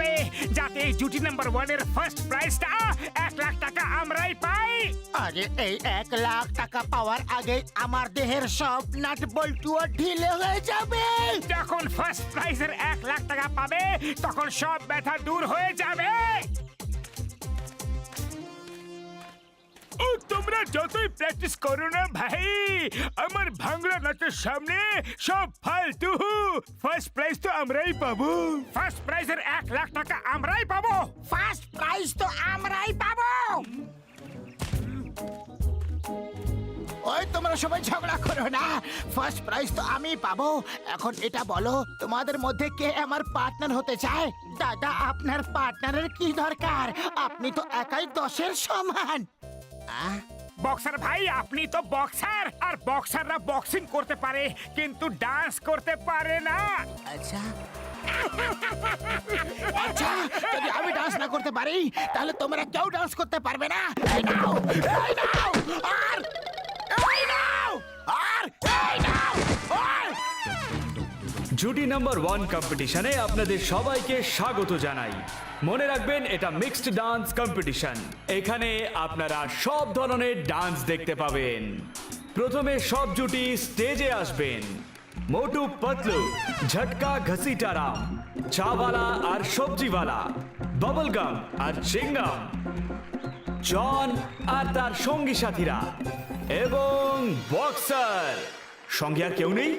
হবে যাতে এই জুটি নাম্বার 1 এর ফার্স্ট প্রাইজটা 1 লাখ টাকা আমরাই পাই। আরে এই 1 লাখ টাকা পাওয়ার আগে আমার দেহের সব নাট বল্টুও ঢিলে হয়ে যাবে। যখন ফার্স্ট প্রাইজের 1 লাখ টাকা পাবে তখন সব ব্যথা দূর হয়ে যাবে। ও তোমরা যতই প্র্যাকটিস করো না ভাই, আমার ভাঙলা নাচের সামনে সব ফালতু। ফার্স্ট প্রাইজ তো আমরাই পাবো। ফার্স্ট প্রাইজের 1 লাখ টাকা আমরাই পাবো। ফার্স্ট প্রাইজ তো আমরাই পাবো। ওই তোমরা সবাই ঝগড়া করো না, ফার্স্ট প্রাইজ তো আমি পাবো। এখন এটা বলো, তোমাদের মধ্যে কে আমার পার্টনার হতে চায়? দাদা, আপনার পার্টনারের কি দরকার? আপনি তো একাই 10-এর সমান। বক্সার ভাই, আপনি তো বক্সার, আর বক্সাররা বক্সিং করতে পারে কিন্তু ডান্স করতে পারে না। আচ্ছা আচ্ছা, যদি আমি ডান্স না করতে পারি তাহলে তোমরা কেউ ডান্স করতে পারবে না। এই নাও, এই নাও, আর এই নাও, আর এই নাও, আর জুটি নাম্বার 1 কম্পিটিশনে আপনাদের সবাইকে স্বাগত জানাই। মনে রাখবেন, এটা মিক্সড ডান্স কম্পিটিশন। এখানে আপনারা সব ধরনের ডান্স দেখতে পাবেন। প্রথমে সব জুটি স্টেজে আসবেন। মোটু পতলু, ঝটকা ঘসিটারাম, চাওয়ালা আর সবজিওয়ালা, বাবলগাম আর চিংগাম, জন আর তার সঙ্গী সাথীরা এবং বক্সার। সঙ্গে আর কেউ নেই?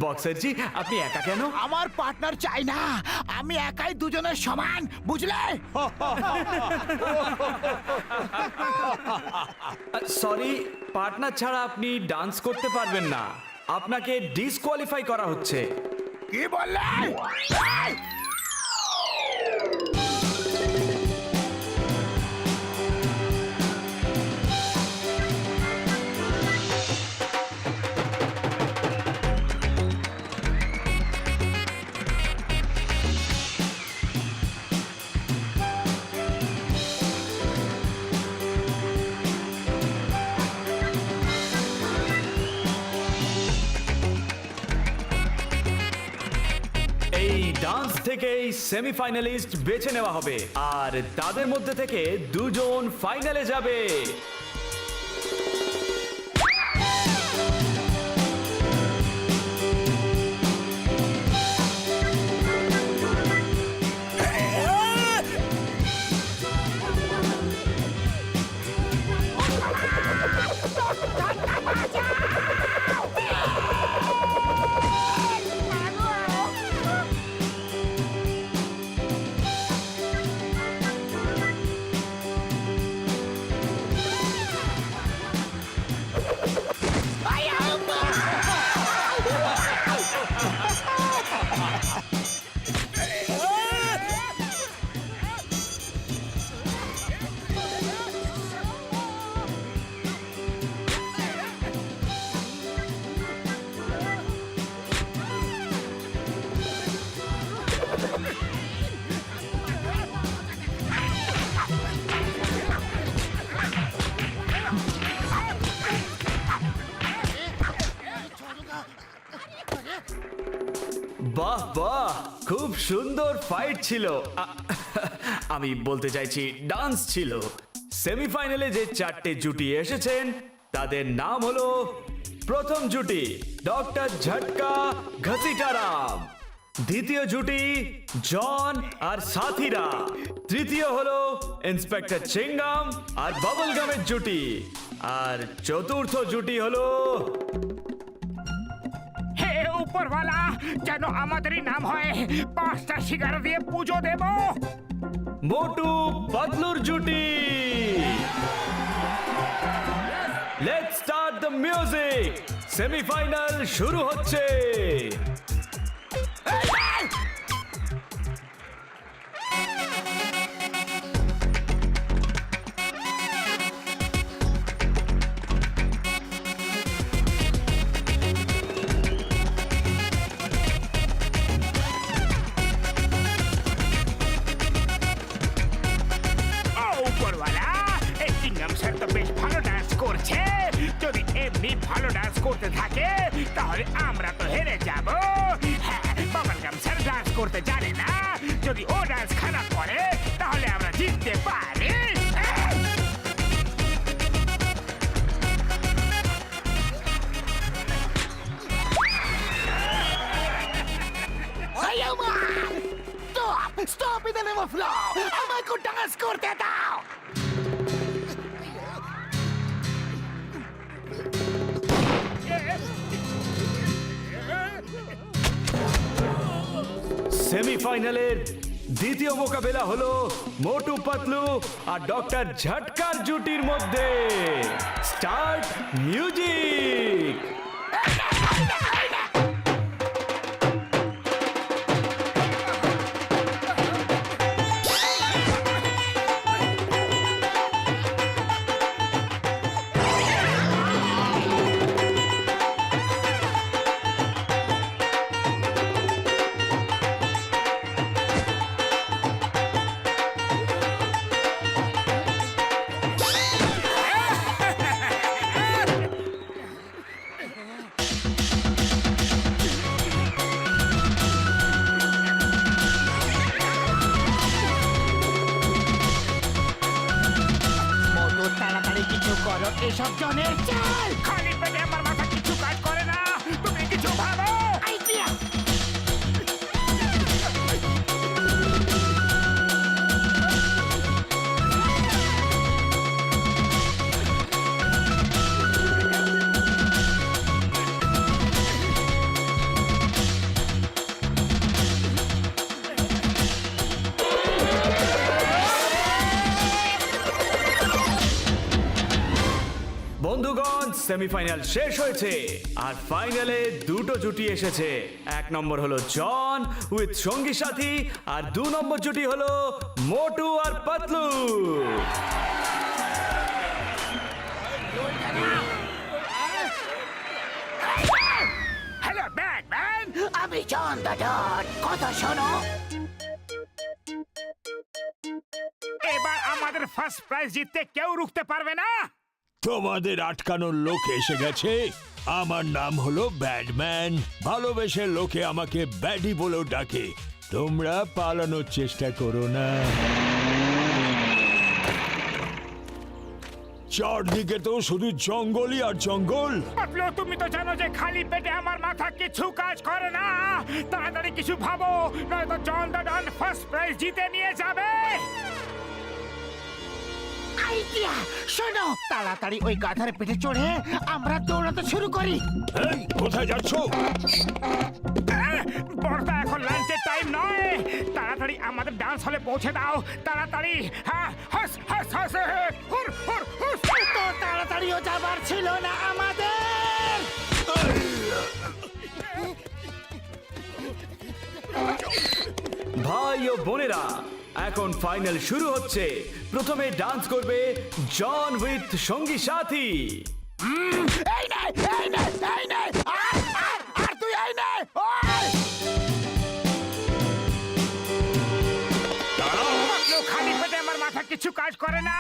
বক্সারজি, আপনি একা কেন? আমার পার্টনার চাই না, আমি একাই দুজনের সমান, বুঝলে? সরি, পার্টনার ছাড়া আপনি ডান্স করতে পারবেন না। আপনাকে ডিসকোয়ালিফাই করা হচ্ছে। কি বললে? এই! এই ডান্স থেকেই সেমিফাইনালিস্ট বেছে নেওয়া হবে, আর তাদের মধ্যে থেকে 2 জন ফাইনালে যাবে। বাহ বাহ, খুব সুন্দর ফাইট ছিল। আমি বলতে চাইছি ডান্স ছিল। সেমিফাইনালে যে 4টে জুটি এসেছেন তাদের নাম হলো: প্রথম জুটি ডক্টর ঝটকা ঘসিটারাম, দ্বিতীয় জুটি জন আর সাথীরা, তৃতীয় হলো ইন্সপেক্টর চিংগাম আর বাবলগামের জুটি, আর চতুর্থ জুটি হলো হে উপরওয়ালা, যেন আমাদেরই নাম হয়, 5টা সিগার দিয়ে পুজো দেব। মোটু পতলুর জুটি। Let's start the music. Semifinal শুরু হচ্ছে। ভালো ডান্স করতে থাকে তাহলে আমরা তো হেরে যাব। হ্যাঁ, বাবলগাম স্যার ডান্স করতে জানে না। যদি যদি ও ডান্স খারাপ করে তাহলে আমরা জিততে পারি। Stop in the name of law, আমাকে ডান্স করতে দাও। সেমিফাইনালের দ্বিতীয় মোকাবেলা হলো মোটু পাতলু আর ডক্টর ঝটকার জুটির মধ্যে। Start music. মোটু তাড়াতাড়ি কিছু করো, এসব জনের চাল। খালি পেটে আমার মাথা কিছু কাজ করে না, তুমি কিছু ভাবো। আইডিয়া। বন্ধুগণ, সেমিফাইনাল শেষ হয়েছে আর ফাইনালে দুটো জুটি এসেছে। এক নম্বর হলো জন উইথ সঙ্গী সাথী, আর 2 নম্বর জুটি হলো মোটু আর পাতলু। Hello Batman. আমি জন দ্য ডট, কথা শোনো। এবার আমাদের ফার্স্ট প্রাইজ জিততে কেউ রুখতে পারবে না। তোমাদের আটকানোর লোক এসে গেছে। আমার নাম হলো ব্যাডম্যান। ভালোবেসে লোকে আমাকে ব্যাডি বলেও ডাকে। তোমরা পালানোর চেষ্টা করো না। চারদিকে তো শুধু জঙ্গলই আর জঙ্গল। পাতলু, তুমি তো জানো যে খালি পেটে আমার মাথা কিছু কাজ করে না। তাড়াতাড়ি কিছু ভাবো, নয়তো John the don first prize জিতে নিয়ে যাবে। আইডিয়া। শোনো, তাড়াতাড়ি ওই গাধার পেটে চড়ে আমরা দৌড়াতে শুরু করি। এই, কোথায় যাচ্ছ? বড়দা, এখন লাঞ্চের টাইম নয়। তাড়াতাড়ি আমাদের ডান্স হলে পৌঁছে দাও, তাড়াতাড়ি। হ্যাঁ, হাস হাস হাস, হুর হুর হুর। তো তাড়াতাড়িও যাবার ছিল না আমাদের। ভাই ও বোনেরা, এখন ফাইনাল শুরু হচ্ছে। প্রথমে ডান্স করবে জন উইথ সঙ্গী সাথী। এই নে, এই নে, এই নে। আর তুই এই নে। ওই! পাতলু, খালি পেটে আমার মাথা কিছু কাজ করে না।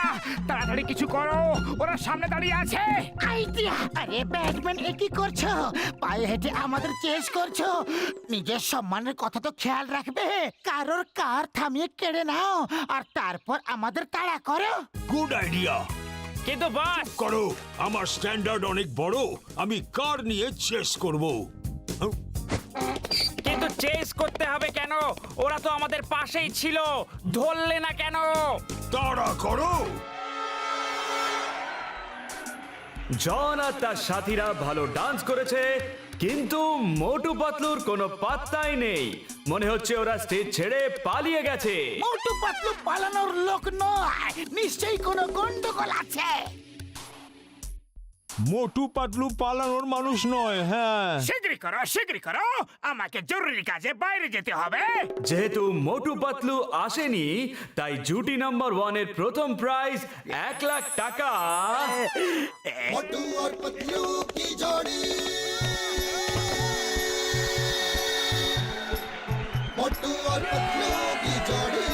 তাড়াতাড়ি কিছু করো, ওরা সামনে দাঁড়িয়ে আছে। আইডিয়া। আরে ব্যাটম্যান, এ কি করছো? পায়ে হেঁটে আমাদের চেস করছো। নিজের সম্মানের কথা তো খেয়াল রাখবে। কারোর কার থামিয়ে কেড়ে নাও আর তারপর আমাদের তাড়া করো। Good idea. কিন্তু বস, করো, আমার স্ট্যান্ডার্ড অনেক বড়। আমি কার নিয়ে চেস করব। কিন্তু চেস করতে হবে কেন? ওরা তো আমাদের পাশেই ছিল, ধরলে না কেন? তাড়া করো। জন আর তার সাথীরা ভালো ডান্স করেছে, কিন্তু মোটু পাতলুর কোনো পাত্তাই নেই। মনে হচ্ছে ওরা স্টেজ ছেড়ে পালিয়ে গেছে। মোটু পাতলু পালানোর লোক নয়, নিশ্চয়ই কোনো গন্ডগোল আছে। মোটু পাতলু পালানোর মানুষ নয়। হ্যাঁ, শীঘ্রই করো, আমাকে জরুরি কাজে বাইরে যেতে হবে। যেহেতু মোটু পাতলু আসেনি, তাই জুটি নাম্বার 1 এর প্রথম প্রাইজ 1 লাখ টাকা। मोटू और पतलू की जोड़ी, मोटू और पतलू की जोड़ी।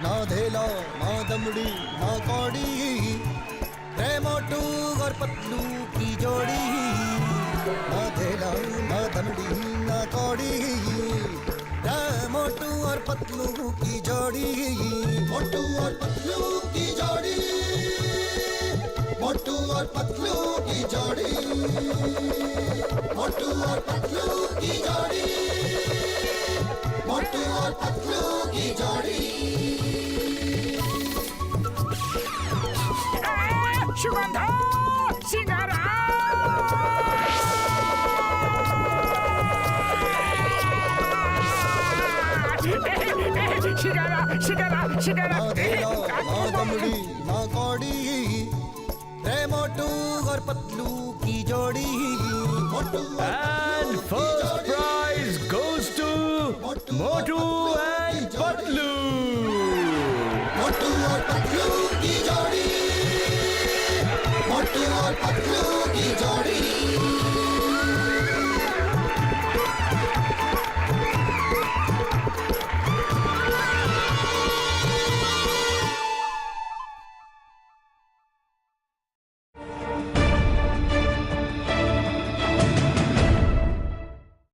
ना धेला माँ दमड़ी माँ कौड़ी रे मोटू और पतलू की जोड़ी माँ धेला माँ दमड़ी माँ कौड़ी रे मोटू और पतलू की जोड़ी मोटू और पतलू की जोड़ी मोटू और पतलू की जोड़ी मोटू और पतलू की जोड़ी मोटू और पतलू की जोड़ी সুগন্ধা সিঙ্গারা সিঙ্গারা সিঙ্গারা সিঙ্গারা माँ धेला माँ दमड़ी माँ कौड़ी रे मोटू और पतलू की जोड़ी मोटू And first prize goes to Motu and Patlu. मोटू और पतलू की जोड़ी मोटू और पतलू की जोड़ी